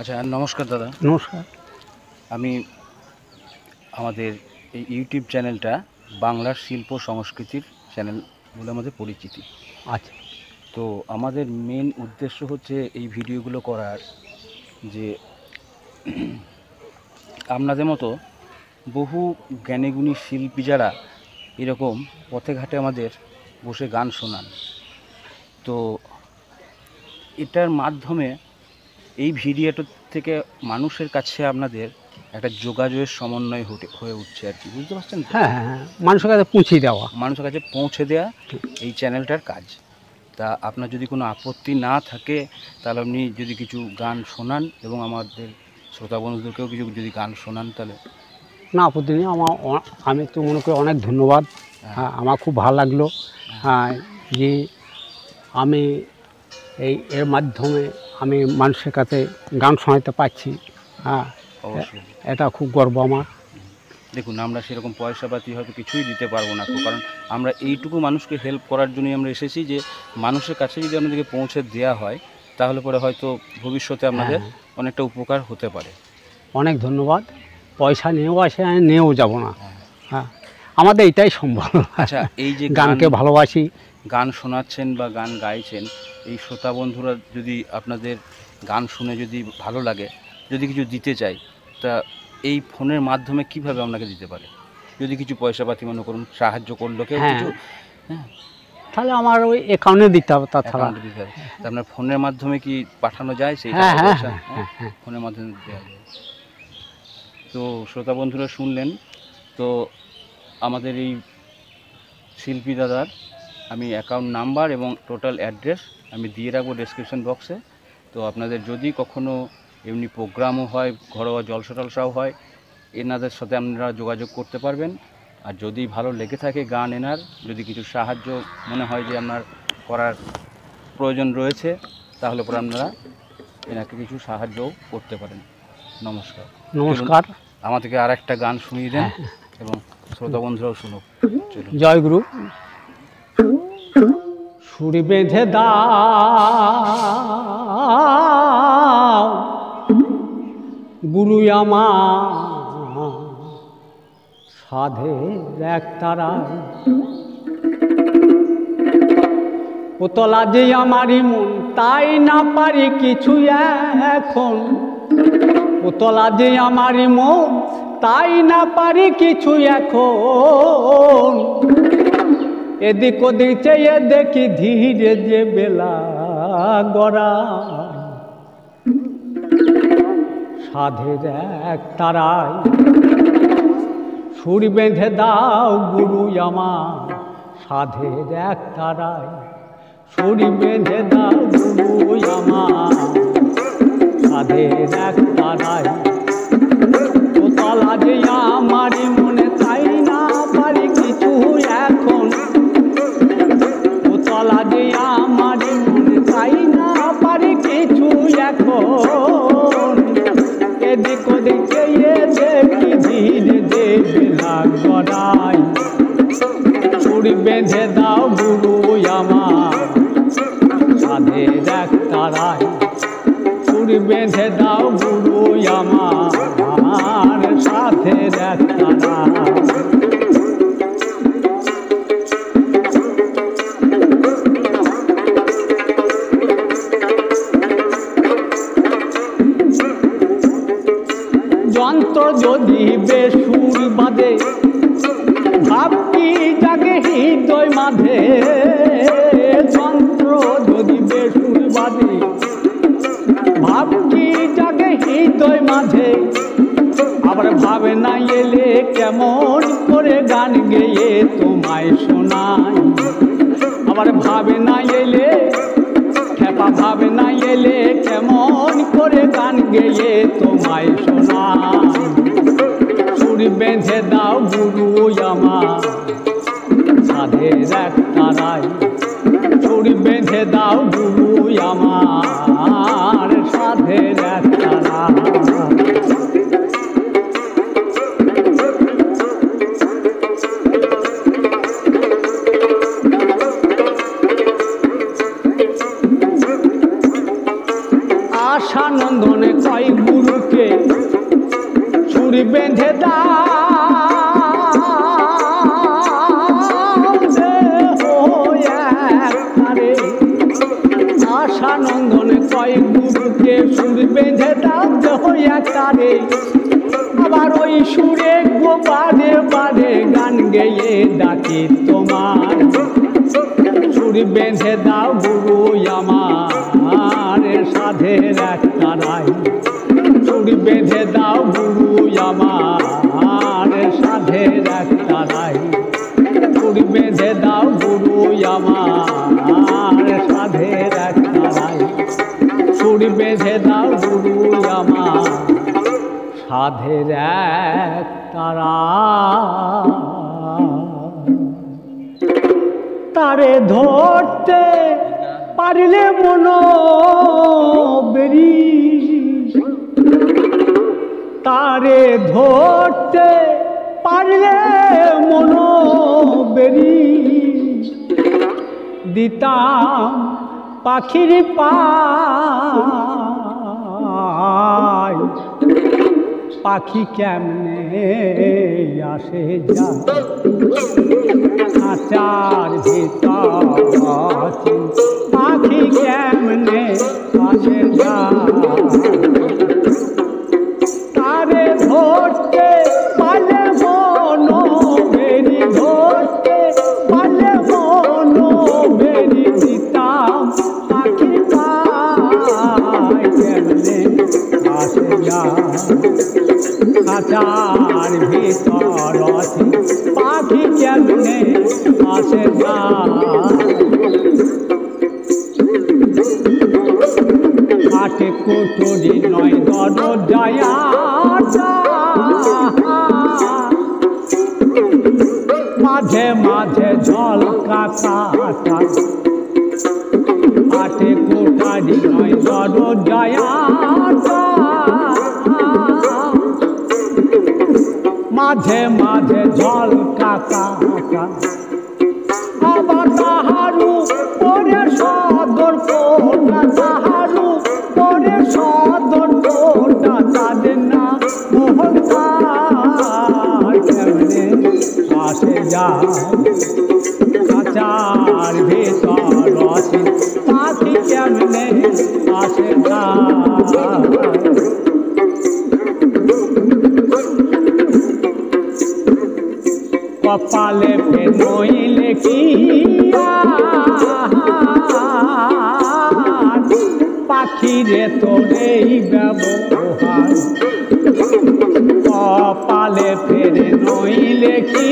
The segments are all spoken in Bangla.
আচ্ছা, নমস্কার দাদা। নমস্কার। আমি আমাদের এই ইউটিউব চ্যানেলটা বাংলার শিল্প সংস্কৃতির চ্যানেল বলে আমাদের পরিচিতি। আচ্ছা। তো আমাদের মেন উদ্দেশ্য হচ্ছে এই ভিডিওগুলো করার, যে আপনাদের মতো বহু জ্ঞানীগুণী শিল্পী যারা এরকম পথে ঘাটে আমাদের বসে গান শোনান, তো এটার মাধ্যমে এই ভিডিওটা থেকে মানুষের কাছে আপনাদের একটা যোগাযোগের সমন্বয় হয়ে উঠছে আর কি, বুঝতে পারছেন তো? হ্যাঁ হ্যাঁ হ্যাঁ, মানুষের কাছে পৌঁছে দেওয়া, মানুষের কাছে পৌঁছে দেওয়া এই চ্যানেলটার কাজ। তা আপনার যদি কোনো আপত্তি না থাকে তাহলে আপনি যদি কিছু গান শোনান এবং আমাদের শ্রোতা বন্ধুদেরকেও কিছু যদি গান শোনান তাহলে। না আপত্তি নেই। আমি তো মনে করি অনেক ধন্যবাদ। হ্যাঁ, আমার খুব ভালো লাগলো যে আমি এর মাধ্যমে আমি মানুষের কাছে গান শোনাতে পারছি। হ্যাঁ, অবশ্যই এটা খুব গর্ব আমার। দেখুন, আমরা সেরকম পয়সাপাতি হয়তো কিছুই দিতে পারবো না, কারণ আমরা এইটুকু মানুষকে হেল্প করার জন্যই আমরা এসেছি, যে মানুষের কাছে যদি আমাদেরকে পৌঁছে দেওয়া হয় তাহলে পরে হয়তো ভবিষ্যতে আমাদের অনেকটা উপকার হতে পারে। অনেক ধন্যবাদ। পয়সা নিয়েও আসে, আমি নিয়েও যাব না। হ্যাঁ, আমাদের এটাই সম্ভব। আচ্ছা, এই যে গানকে ভালোবাসি, গান শোনাচ্ছেন বা গান গাইছেন, এই শ্রোতা বন্ধুরা যদি আপনাদের গান শুনে যদি ভালো লাগে, যদি কিছু দিতে চাই, তা এই ফোনের মাধ্যমে কিভাবে আপনাকে দিতে পারে? যদি কিছু পয়সাপাতি মনে করুন সাহায্য করলো কেউ কিছু, হ্যাঁ, তাহলে আমার ওই অ্যাকাউন্টে দিতে হবে। তাছাড়া দিতে হবে। আপনার ফোনের মাধ্যমে কি পাঠানো যায়? সেই ফোনের মাধ্যমে দেওয়া যায়। তো শ্রোতা বন্ধুরা শুনলেন তো, আমাদের এই শিল্পী দাদার আমি অ্যাকাউন্ট নাম্বার এবং টোটাল অ্যাড্রেস আমি দিয়ে রাখবো ডেসক্রিপশন বক্সে। তো আপনাদের যদি কখনও এমনি প্রোগ্রামও হয়, ঘরোয়া জলসা টলসাও হয়, এনাদের সাথে আপনারা যোগাযোগ করতে পারবেন। আর যদি ভালো লেগে থাকে গান, এনার যদি কিছু সাহায্য মনে হয় যে আপনার করার প্রয়োজন রয়েছে, তাহলে পরে আপনারা এনাকে কিছু সাহায্যও করতে পারেন। নমস্কার। নমস্কার। আমার থেকে আর একটা গান শুনিয়ে দেন এবং শ্রোতা বন্ধুরাও শুনুক। জয় গুরু। সুর বেঁধে দাও গুরু আমার সাধের এক তারা, পোতলা যে আমারই মন তাই না পারি কিছু এখন, পোতলা যে আমারই মন তাই না পারি কিছু এখন, এদিক ওদিক চেয়ে দেখি ধীরে যে বেলা গড়া, সাধের এক তারায় সুর বেঁধে দাও গুরু আমার সাধের এক তারায়, সুর বেঁধে দাও গুরু আমার সাধের এক তারায়, পোতলা যে আমারই মনে তাই না পারি কিছু এখন, পোতলা যে আমারই মনে তাই না পারি কিছু এখন, এদিক ওদিক চেয়ে দেখি ধীরে যে বেলা গড়ায়, সুর বেঁধে দাও গুরু আমার সাধের এক তারায়, সুর বেঁধে দাও গুরু আমার সাধের এক তারায়। যন্ত্র যদি বেসুর বাদে ভাব কি জাগে হৃদয় মাঝে, যন্ত্র যদি বেসুর বাদে ভাব কি জাগে হৃদয় মাঝে, আবার ভাবে না এলে কেমন করে গান গেয়ে তোমায় শোনাই, আবার ভাবে না এলে খেপা ভাবে না এলে কেমন করে গান গেয়ে তোমায় শোনাই, সুর বেঁধে দাও গুরু আমার সাধের এক তারায়, সুর বেঁধে দাও গুরু আমার সাধের এক তারায়। আশা নন্দনে কয় গুরুকে ছুরি বেঁধে আশা নন্দনে কয় গুরুকে ছুরি বেঁধে দাও দেহ একটারে। আবার ওই সুরে গোপারে বারে গান গেয়ে ডাকি তোমার, ছুরি বেঁধে দাও গুরু আমার সাধের একটা রায়। ছুরি বেঁধে দাও গুরু আমার সাধের একটা রায়। ছুরি বেঁধে দাও গুরু আমার সাধের একটা রায়। ছুরি বেঁধে দাও গুরু আমার সাধের একটা রায়। তারে ধরতে পারলে মন বেরি, তারে ধরতে পারলে মন বেরি, দিতাম পাখির পায়। পাখি কেমনে আসে যায় খাঁচার ভিতর, পাখি কেমনে আসে যায়। তারে ধরতে পারলে মন বেরি, ধরতে পারলে মন বেরি, দিতাম পাখির পায়। কেমনে আসে যায় খাঁচার ভিতর আছে, পাখি কেমনে আসে যায়। আটে কোটরি নয় দরজায়, মাঝে মাঝে ঝলকা কাটা। আটে কোটরি নয় দরজায়, মাঝে মাঝে ঝলকা কাটা। আবার তাহারু পরে সদর কোটা, তাহারু পরে সদর কোটা, তাদের না মোহনদার। কেমনে আসে যায় খাঁচার ভিতর আছে, পাখি কেমনে আসে যায়। কপালে নইলে কি পাখিরে তোর এই ব্যবহার। কপালে ফেরে নইলে কি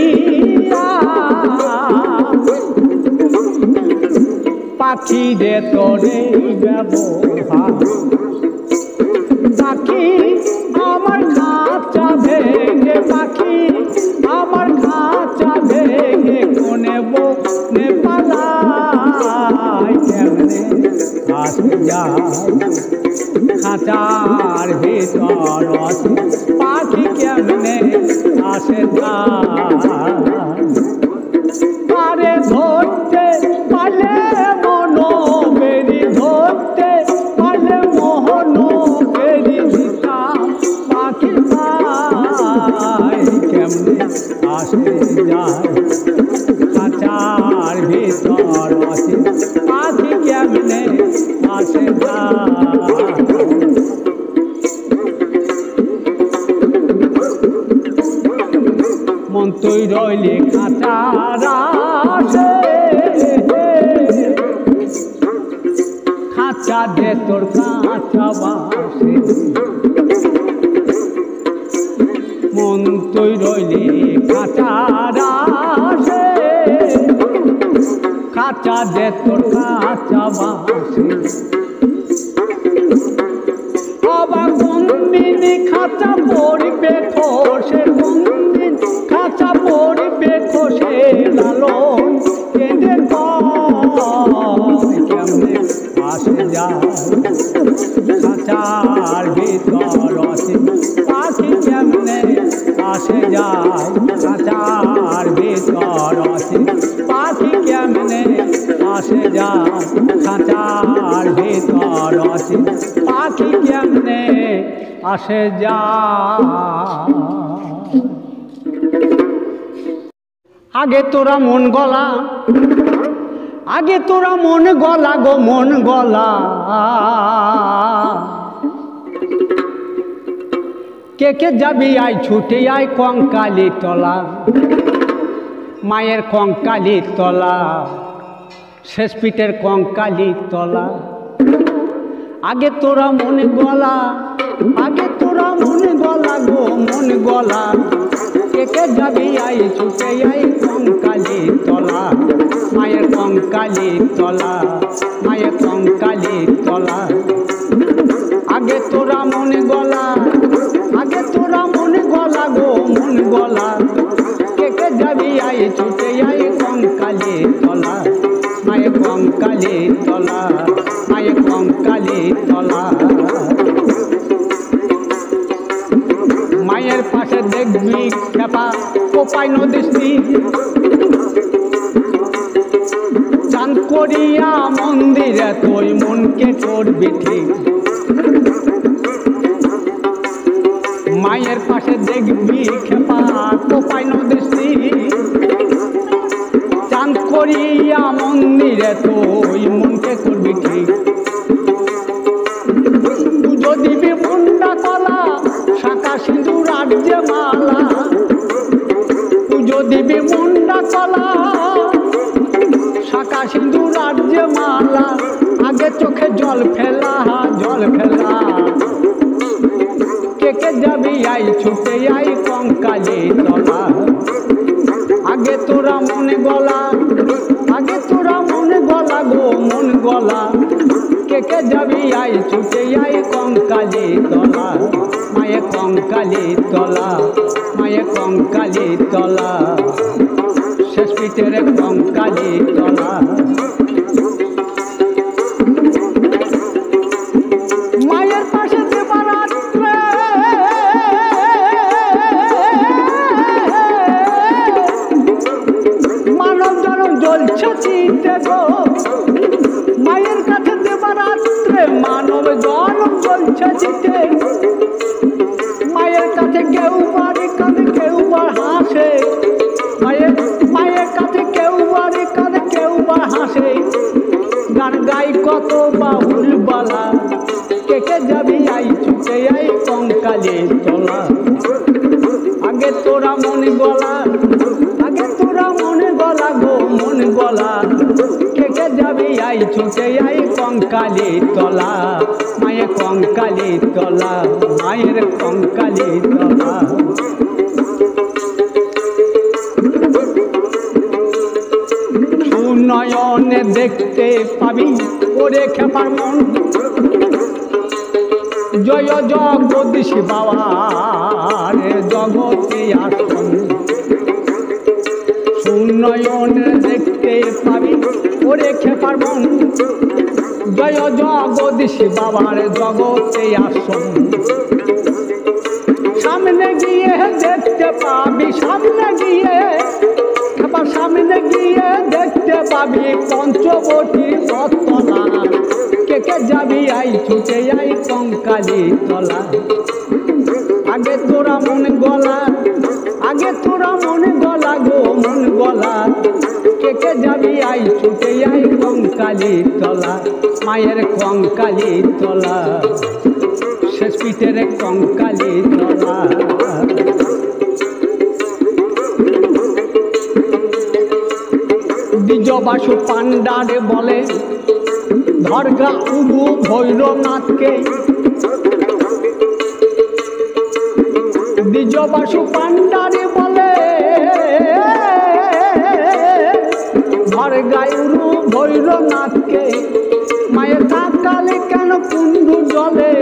পাখিরে তোর এই ব্যবহার। পাখি আমার খাঁচা ভেঙে, পাখি আমার খাঁচা ভেঙে কোনে বনে পালায়। কেমনে আসে যায় খাঁচার ভিতর আছে, পাখি কেমনে আসে যায়। তারে ধরতে পারলে মন বেরি, ধরতে পারলে মোহন বেরি, দিতাম পাখির পায়। কেমনে আসে যায় খাঁচার ভিতর আছে, পাখি কেমনে আসে যায়। মন তুই রইলে খাঁচার আসে, খাঁচা দে তোর কাঁচা বাসে। মন তুই রইলে খাঁচার আসে, খাঁচা দে তোর কাঁচা বাসে। আবার কোনদিন খাঁচা পড়বে খসে, কোনদিন খাঁচা পড়বে খসে, লালন কেঁদে কেমনে আসে যায় খাঁচার ভিতর আছে, পাখি কেমনে আসে যায় খাঁচার ভিতর আছে, পাখি কেমনে আসে যায় খাঁচার ভিতর আছে, পাখি কেমনে সামনে আসে যা। আগে তোরা মন গলা, আগে তোরা মন গলা গো মন গলা, কে কে যাবি আয় ছুটে আয় কঙ্কালি তলা, মায়ের কঙ্কালি তলা, শেষ পিঠের কঙ্কালি তলা। আগে তোরা মন গলা, আগে তোরা মন গলা গো মন গলা, কে কে যাবি আই ছুটে আই কঙ্কালি তলা, মায়ের কঙ্কালি তলা, মায়ের কঙ্কালি তলা। আগে তোরা মন গলা, আগে তোরা মন গলা গো মন গলা, কে কে যাবি আই ছুটে আই কঙ্কালি তলা, মায়ের কঙ্কালি তলা, মায়ের কঙ্কালি তলা। মায়ের পাশে দেখবি খেপা কোপাই নদী, চাঁদ করিয়া মন্দিরে তুই মনকে করবি ঠিক। মায়ের পাশে দেখবি খেপা কোপাই নদী, চাঁদ করিয়া মন্দিরে তুই মনকে করবি ঠিক। পুজো দিবি মুন্ডা কলা, শাঁখা সিঁদুর আর যে মালা, পুজো দিবি মুন্ডা কলা, শাঁখা সিঁদুর আর যে মালা। আগে চোখে জল ফেলা, জল ফেলা, কে কে যাবি আই ছুটে আই কঙ্কালি তলা। আগে তোরা মনে গলা, আগে তোরা মনে গলা গো মন গলা, কে কে যাবি আই ছুটে আই কঙ্কালি তলা, মায়ের কঙ্কালি তলা, মায়ের কঙ্কালি তলা, শেষ পিঠের কঙ্কালি তলা। মায়ের পাশে দেবারাত্রে মানব জনম জ্বলছে চিতে গো, মায়ের কাছে দেবারাত্রে মানব জনম জ্বলছে চিতে। মায়ের কাছে কেউ বাড়ি কাঁদে কেউ বা হাসে, মায়ের মায়ের কাছে কেউ বাড়ি কাঁদে কেউ বা হাসে। গান গাই কত বাহুল বালা, কে কে যাবি আই ছুটে আই কঙ্কালি তলা। আগে তোরা মনে গলা, আগে তোরা মনে গলা গো মন গলা, কে কে যাবি আই ছুটে আই কঙ্কালি তলা, মায়ের কঙ্কালি তলা, মায়ের কঙ্কালি তলা। সুনয়নে দেখতে পাবি ওরে খেপার মন, জয় জগদীশ বাবার জগতে আসন। সুনয়নে দেখতে পাবি ওরে খেপার মন, জয় জগদীশ বাবার জগতে আসন। সামনে গিয়ে দেখতে পাবি, সামনে গিয়ে খেপার সামনে গিয়ে দেখতে পাবি পঞ্চবটী রত্তলা, কে কে যাবি আই ছুটে আই কঙ্কালি তলা। আগে তোরা মন গলা, আগে তোরা মন গলা গো মন গলা, কে কে যাবি আই ছুটে আই কঙ্কালি তলা, মায়ের কঙ্কালি তলা, শেষ পিঠের কঙ্কালি তলা। দ্বিজবাসু পাণ্ডারে বলে ধর্গা উবু ভৈরনাথকে, দ্বিজবাসু পাণ্ডারে বলে ধর্গা উরু ভৈরনাথকে। মায়ের কাকালে কেন কুণ্ডু জলে,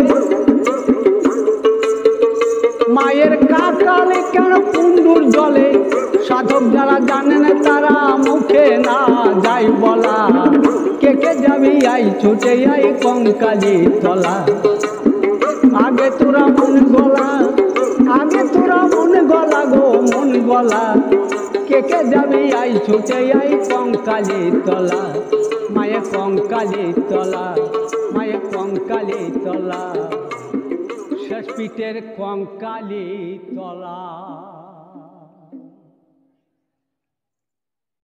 মায়ের কাকালে কেন কুণ্ডুর জলে, সাধক যারা জানেন তারা মুখে না যাই বলা, কে কে যাবি আই ছুটে আই কঙ্কালি তলা। আগে তোরা মন গলা, আগে তোরা মন গলা গো মন গলা, কে কে যাবি আই ছুটে আই কঙ্কালি তলা, মায়ের কঙ্কালি তলা, মায়ের কঙ্কালি তলা। ব্যাসপীঠের কঙ্কালি তলা।